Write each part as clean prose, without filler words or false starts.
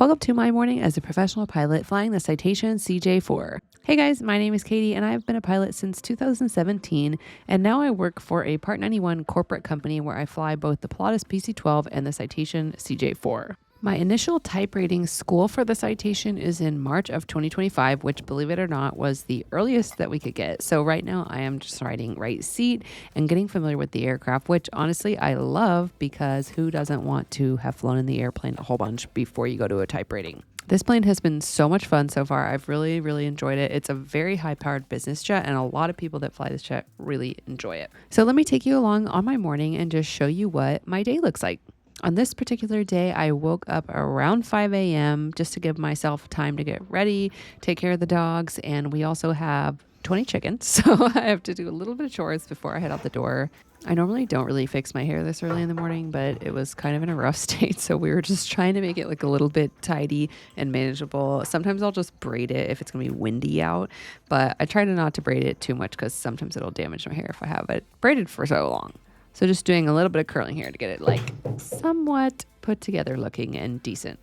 Welcome to my morning as a professional pilot flying the Citation CJ4. Hey guys, my name is Katie and I've been a pilot since 2017, and now I work for a Part 91 corporate company where I fly both the Pilatus PC-12 and the Citation CJ4. My initial type rating school for the Citation is in March of 2025, which, believe it or not, was the earliest that we could get. So right now I am just riding right seat and getting familiar with the aircraft, which honestly I love, because who doesn't want to have flown in the airplane a whole bunch before you go to a type rating? This plane has been so much fun so far. I've really enjoyed it. It's a very high-powered business jet, and a lot of people that fly this jet really enjoy it. So let me take you along on my morning and just show you what my day looks like. On this particular day, I woke up around 5 a.m. just to give myself time to get ready, take care of the dogs, and we also have 20 chickens, so I have to do a little bit of chores before I head out the door. I normally don't really fix my hair this early in the morning, but it was kind of in a rough state, so we were just trying to make it look a little bit tidy and manageable. Sometimes I'll just braid it if it's going to be windy out, but I try to not to braid it too much because sometimes it'll damage my hair if I have it braided for so long. So just doing a little bit of curling here to get it like somewhat put together looking and decent.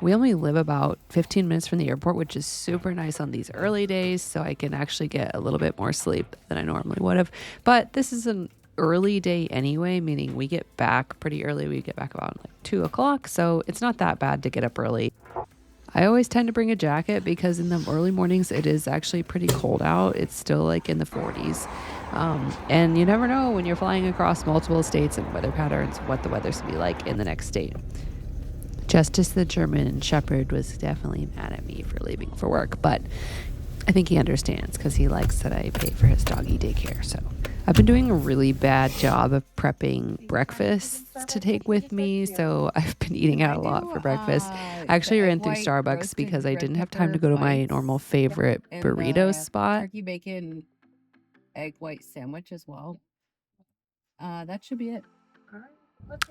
We only live about 15 minutes from the airport, which is super nice on these early days, so I can actually get a little bit more sleep than I normally would have. But this is an early day anyway, meaning we get back pretty early. We get back about like 2 o'clock, so it's not that bad to get up early. I always tend to bring a jacket because in the early mornings it is actually pretty cold out. It's still like in the 40s. And you never know when you're flying across multiple states and weather patterns what the weather's going to be like in the next state. Justice the German Shepherd was definitely mad at me for leaving for work, but I think he understands because he likes that I pay for his doggy daycare. So I've been doing a really bad job of prepping breakfasts to take with me, so I've been eating out a lot for breakfast. I actually ran through Starbucks because I didn't have time to go to my normal favorite burrito spot. Turkey bacon egg white sandwich as well. That should be it.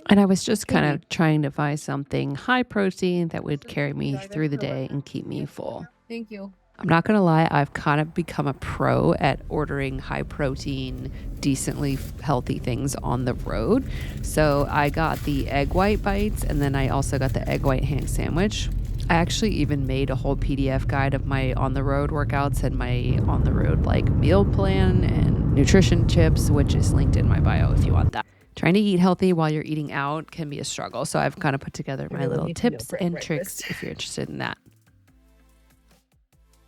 And I was just kind of trying to find something high protein that would carry me through the day and keep me full. Thank you. I'm not going to lie, I've kind of become a pro at ordering high protein, decently healthy things on the road. So I got the egg white bites, and then I also got the egg white ham sandwich. I actually even made a whole PDF guide of my on-the-road workouts and my on-the-road like meal plan and nutrition tips, which is linked in my bio if you want that. Trying to eat healthy while you're eating out can be a struggle, so I've kind of put together my little tips and tricks if you're interested in that.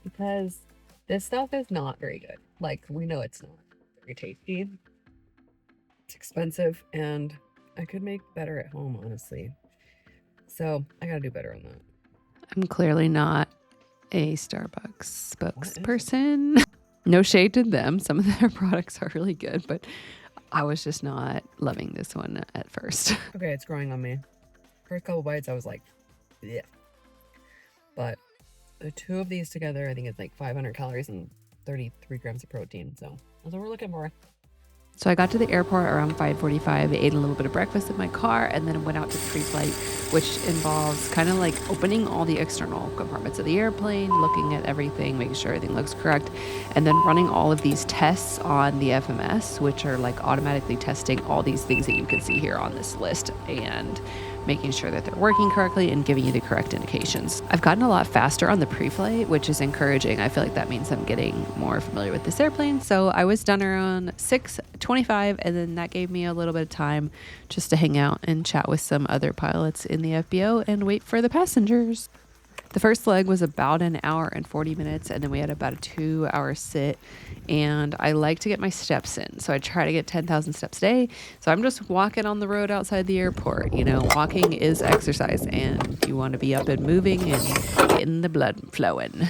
Because this stuff is not very good. Like, we know it's not very tasty. It's expensive, and I could make better at home, honestly. So I gotta do better on that. I'm clearly not a Starbucks spokesperson. No shade to them. Some of their products are really good, but I was just not loving this one at first. Okay, it's growing on me. First couple bites, I was like, yeah. But the two of these together, I think it's like 500 calories and 33 grams of protein. So that's what we're looking for. So I got to the airport around 5:45, ate a little bit of breakfast in my car, and then went out to pre-flight, which involves kind of like opening all the external compartments of the airplane, looking at everything, making sure everything looks correct, and then running all of these tests on the FMS, which are like automatically testing all these things that you can see here on this list and making sure that they're working correctly and giving you the correct indications. I've gotten a lot faster on the pre-flight, which is encouraging. I feel like that means I'm getting more familiar with this airplane. So I was done around 6:25, and then that gave me a little bit of time just to hang out and chat with some other pilots in the FBO and wait for the passengers. The first leg was about an hour and 40 minutes, and then we had about a 2-hour sit, and I like to get my steps in. So I try to get 10,000 steps a day. So I'm just walking on the road outside the airport. You know, walking is exercise, and you want to be up and moving and getting the blood flowing.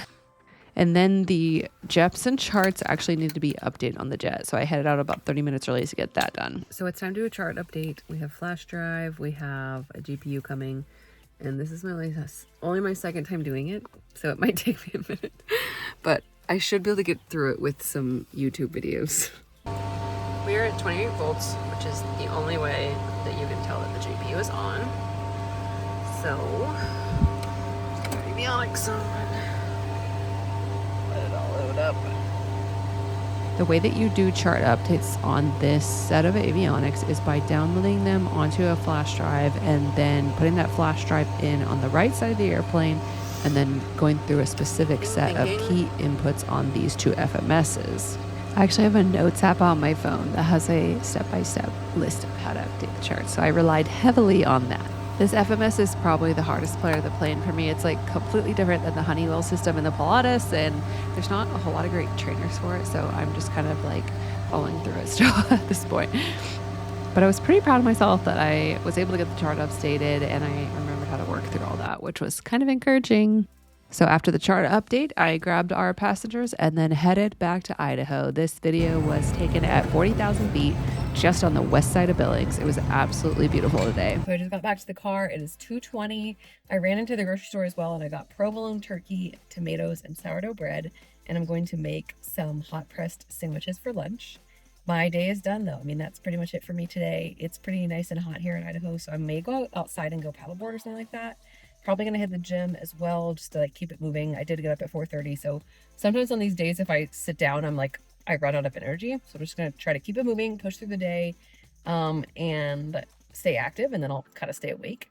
And then the JEPs and charts actually need to be updated on the jet. So I headed out about 30 minutes early to get that done. So it's time to do a chart update. We have flash drive, we have a GPU coming. And this is only my second time doing it, so it might take me a minute. But I should be able to get through it with some YouTube videos. We are at 28 volts, which is the only way that you can tell that the GPU is on. So, avionics on. Let it all load up. The way that you do chart updates on this set of avionics is by downloading them onto a flash drive and then putting that flash drive in on the right side of the airplane and then going through a specific set of key inputs on these two FMSs. I actually have a notes app on my phone that has a step-by-step list of how to update the chart, so I relied heavily on that. This FMS is probably the hardest part of the plane for me. It's like completely different than the Honeywell system and the Pilatus, and there's not a whole lot of great trainers for it, so I'm just kind of like following through it still at this point. But I was pretty proud of myself that I was able to get the chart updated, and I remembered how to work through all that, which was kind of encouraging. So after the chart update, I grabbed our passengers and then headed back to Idaho. This video was taken at 40,000 feet, just on the west side of Billings. It was absolutely beautiful today. So I just got back to the car. It is 2:20. I ran into the grocery store as well, and I got provolone turkey, tomatoes, and sourdough bread. And I'm going to make some hot pressed sandwiches for lunch. My day is done though. I mean, that's pretty much it for me today. It's pretty nice and hot here in Idaho, so I may go outside and go paddleboard or something like that. Probably gonna hit the gym as well, just to like keep it moving. I did get up at 4:30, so sometimes on these days, if I sit down, I run out of energy. So I'm just gonna try to keep it moving, push through the day, and stay active, and then I'll kind of stay awake.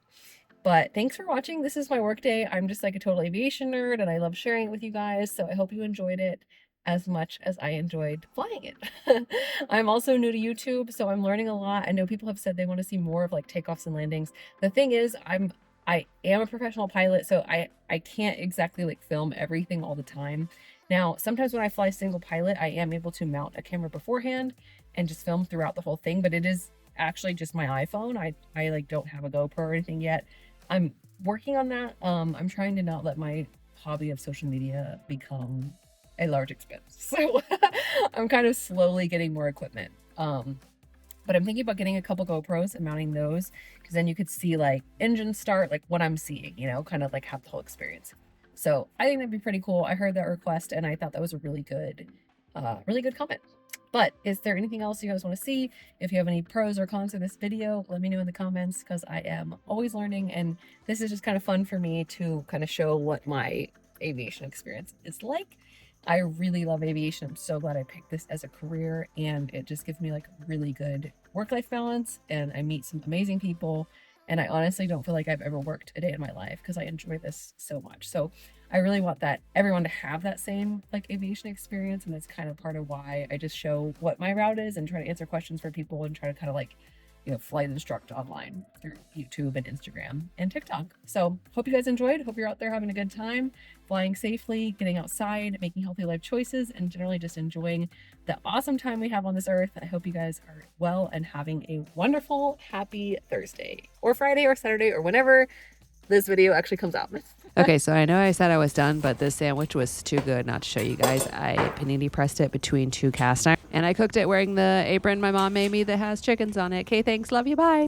But thanks for watching. This is my work day. I'm just like a total aviation nerd, and I love sharing it with you guys. So I hope you enjoyed it as much as I enjoyed flying it. I'm also new to YouTube, so I'm learning a lot. I know people have said they want to see more of like takeoffs and landings. The thing is, I am a professional pilot, so I can't exactly like film everything all the time. Now, sometimes when I fly single pilot, I am able to mount a camera beforehand and just film throughout the whole thing, but it is actually just my iPhone. I like don't have a GoPro or anything yet. I'm working on that. I'm trying to not let my hobby of social media become a large expense. So I'm kind of slowly getting more equipment. But I'm thinking about getting a couple GoPros and mounting those, because then you could see like engine start, like what I'm seeing, you know, kind of like have the whole experience. So I think that'd be pretty cool. I heard that request and I thought that was a really good comment. But is there anything else you guys want to see? If you have any pros or cons of this video, let me know in the comments, because I am always learning, and this is just kind of fun for me to kind of show what my aviation experience is like. I really love aviation. I'm so glad I picked this as a career, and it just gives me like a really good work-life balance, and I meet some amazing people, and I honestly don't feel like I've ever worked a day in my life because I enjoy this so much. So I really want that everyone to have that same like aviation experience, and that's kind of part of why I just show what my route is and try to answer questions for people and try to kind of like, you know, flight instruct online through YouTube and Instagram and TikTok. So hope you guys enjoyed. Hope you're out there having a good time, flying safely, getting outside, making healthy life choices, and generally just enjoying the awesome time we have on this earth. I hope you guys are well and having a wonderful, happy Thursday or Friday or Saturday or whenever this video actually comes out. Okay, so I know I said I was done, but this sandwich was too good not to show you guys. I panini pressed it between two cast irons, and I cooked it wearing the apron my mom made me that has chickens on it. Okay, thanks. Love you. Bye.